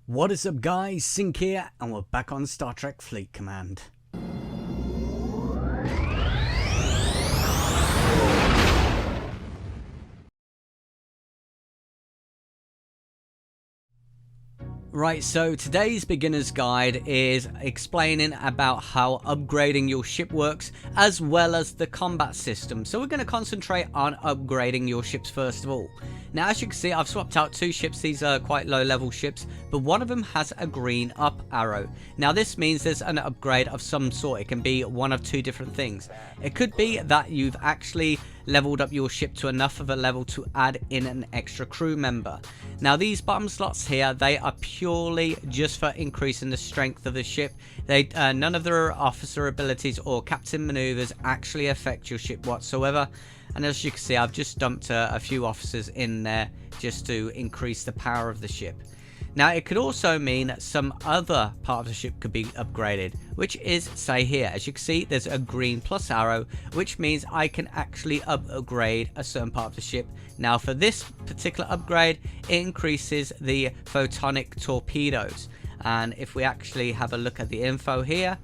What is up guys, Synq here, and we're back on Star Trek Fleet Command. Right, so today's beginner's guide is explaining about how upgrading your ship works, as well as the combat system. So we're going to concentrate on upgrading your ships first of all. Now, as you can see, I've swapped out two ships. These are quite low level ships, but one of them has a green up arrow. Now this means there's an upgrade of some sort. It can be one of two different things. It could be that you've actually leveled up your ship to enough of a level to add in an extra crew member. Now these bottom slots here, they are purely just for increasing the strength of the ship. They none of their officer abilities or captain maneuvers actually affect your ship whatsoever. And as you can see, I've just dumped a few officers in there just to increase the power of the ship. Now it could also mean that some other part of the ship could be upgraded, which is, say here, as you can see, there's a green plus arrow, which means I can actually upgrade a certain part of the ship. Now for this particular upgrade, it increases the photonic torpedoes. And if we actually have a look at the info here,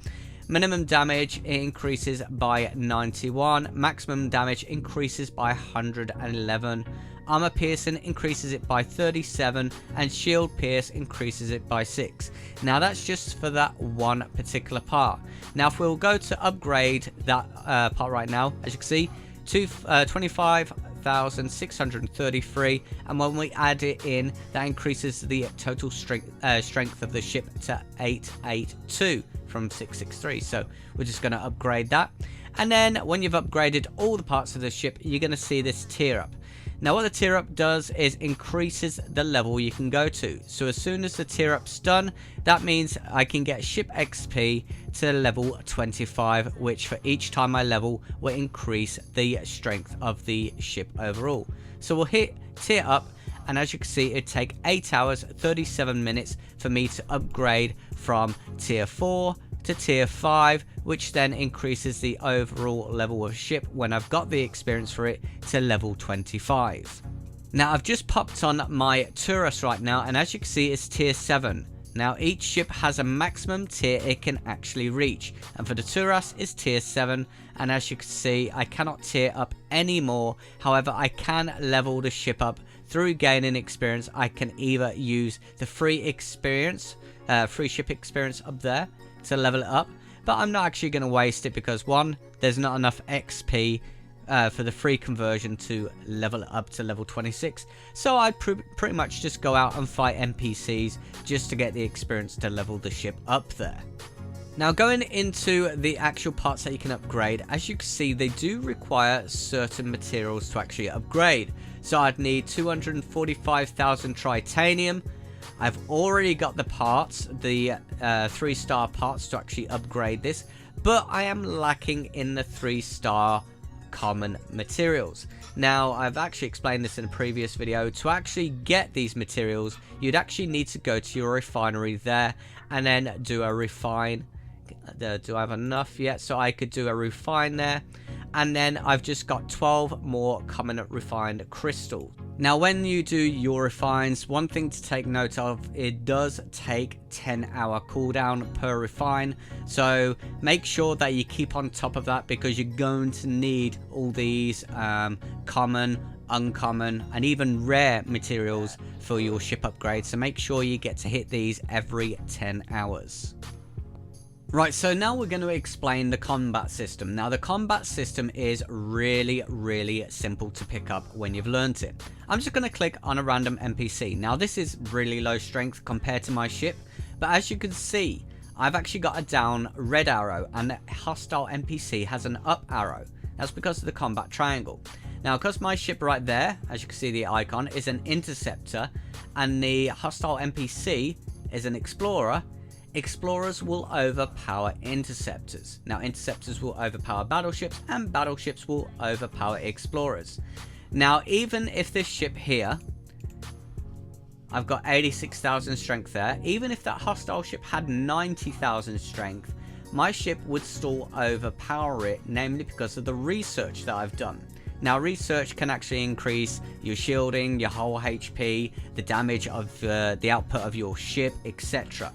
minimum damage increases by 91, maximum damage increases by 111. Armor piercing increases it by 37, and shield pierce increases it by 6. Now that's just for that one particular part. Now if we'll go to upgrade that part right now, as you can see, 25,633, and when we add it in, that increases the total strength of the ship to 882 from 663. So we're just going to upgrade that, and then when you've upgraded all the parts of the ship, you're going to see this tier up. Now what the tier up does is increases the level you can go to. So as soon as the tier up's done, that means I can get ship XP to level 25, which for each time I level will increase the strength of the ship overall. So we'll hit tier up, and as you can see, it'd take 8 hours 37 minutes for me to upgrade from tier 4 to tier 5, which then increases the overall level of ship when I've got the experience for it to level 25. Now I've just popped on my Turus right now, and as you can see, it's tier 7. Now each ship has a maximum tier it can actually reach, and for the Turus is tier 7, and as you can see, I cannot tier up anymore. However, I can level the ship up through gaining experience. I can either use the free ship experience up there to level it up, but I'm not actually going to waste it because one, there's not enough XP for the free conversion to level it up to level 26, so I'd pretty much just go out and fight NPCs just to get the experience to level the ship up there. Now going into the actual parts that you can upgrade, as you can see, they do require certain materials to actually upgrade. So I'd need 245,000 titanium. I've already got the parts, the 3-star parts to actually upgrade this, but I am lacking in the 3-star common materials. Now I've actually explained this in a previous video. To actually get these materials, you'd actually need to go to your refinery there and then do a refine. Do I have enough yet? So I could do a refine there, and then I've just got 12 more common refined crystal. Now when you do your refines, one thing to take note of, it does take 10-hour cooldown per refine, so make sure that you keep on top of that, because you're going to need all these common, uncommon, and even rare materials for your ship upgrade. So make sure you get to hit these every 10 hours. Right, so now we're going to explain the combat system. Now the combat system is really simple to pick up when you've learned it. I'm just going to click on a random NPC. Now this is really low strength compared to my ship, but as you can see, I've actually got a down red arrow, and the hostile NPC has an up arrow. That's because of the combat triangle. Now because my ship right there, as you can see the icon, is an interceptor, and the hostile NPC is an explorer, explorers will overpower interceptors. Now interceptors will overpower battleships, and battleships will overpower explorers. Now even if this ship here, I've got 86,000 strength there, even if that hostile ship had 90,000 strength, my ship would still overpower it, namely because of the research that I've done. Now research can actually increase your shielding, your whole HP, the damage of the output of your ship, etc.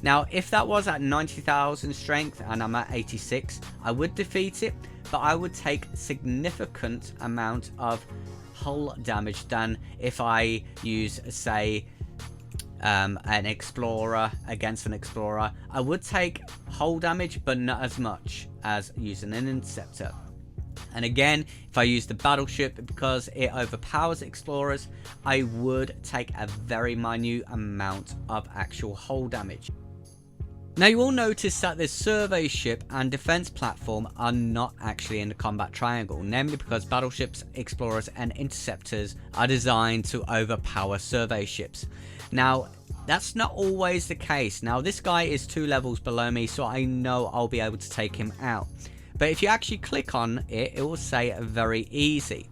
Now if that was at 90,000 strength and I'm at 86, I would defeat it, but I would take significant amount of hull damage than if I use, say, an explorer against an explorer. I would take hull damage, but not as much as using an interceptor. And again, if I use the battleship, because it overpowers explorers, I would take a very minute amount of actual hull damage. Now you will notice that this survey ship and defense platform are not actually in the combat triangle, namely because battleships, explorers and interceptors are designed to overpower survey ships. Now that's not always the case. Now this guy is 2 levels below me, so I know I'll be able to take him out. But if you actually click on it, it will say very easy.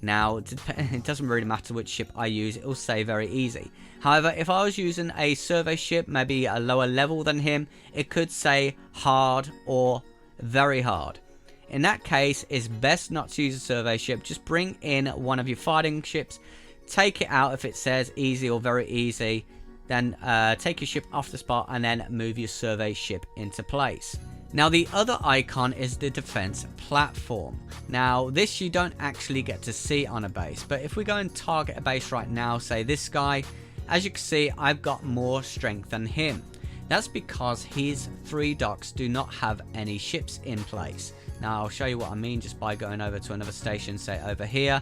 Now it doesn't really matter which ship I use, it will say very easy. However, if I was using a survey ship, maybe a lower level than him, it could say hard or very hard. In that case, it's best not to use a survey ship. Just bring in one of your fighting ships, take it out if it says easy or very easy, then take your ship off the spot and then move your survey ship into place. Now the other icon is the defense platform. Now this you don't actually get to see on a base, but if we go and target a base right now, say this guy, as you can see I've got more strength than him. That's because his 3 docks do not have any ships in place. Now I'll show you what I mean just by going over to another station, say over here.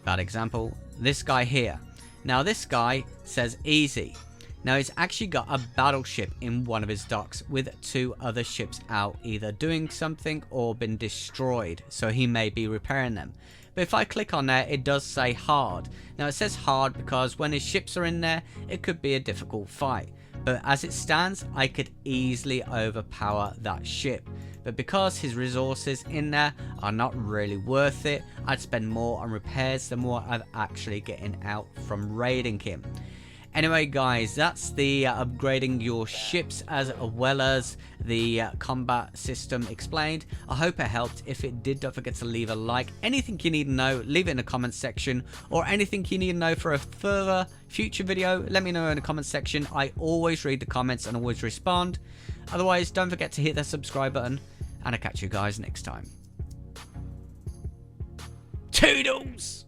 Bad example, this guy here. Now this guy says easy. Now he's actually got a battleship in one of his docks with 2 other ships out, either doing something or been destroyed, so he may be repairing them. But if I click on there, it does say hard. Now it says hard because when his ships are in there, it could be a difficult fight. But as it stands, I could easily overpower that ship. But because his resources in there are not really worth it, I'd spend more on repairs than what I'm actually getting out from raiding him. Anyway guys, that's the upgrading your ships as well as the combat system explained. I hope it helped. If it did, don't forget to leave a like. Anything you need to know, leave it in the comments section, or anything you need to know for a further future video, let me know in the comments section. I always read the comments and always respond. Otherwise, don't forget to hit that subscribe button, and I'll catch you guys next time. Toodles!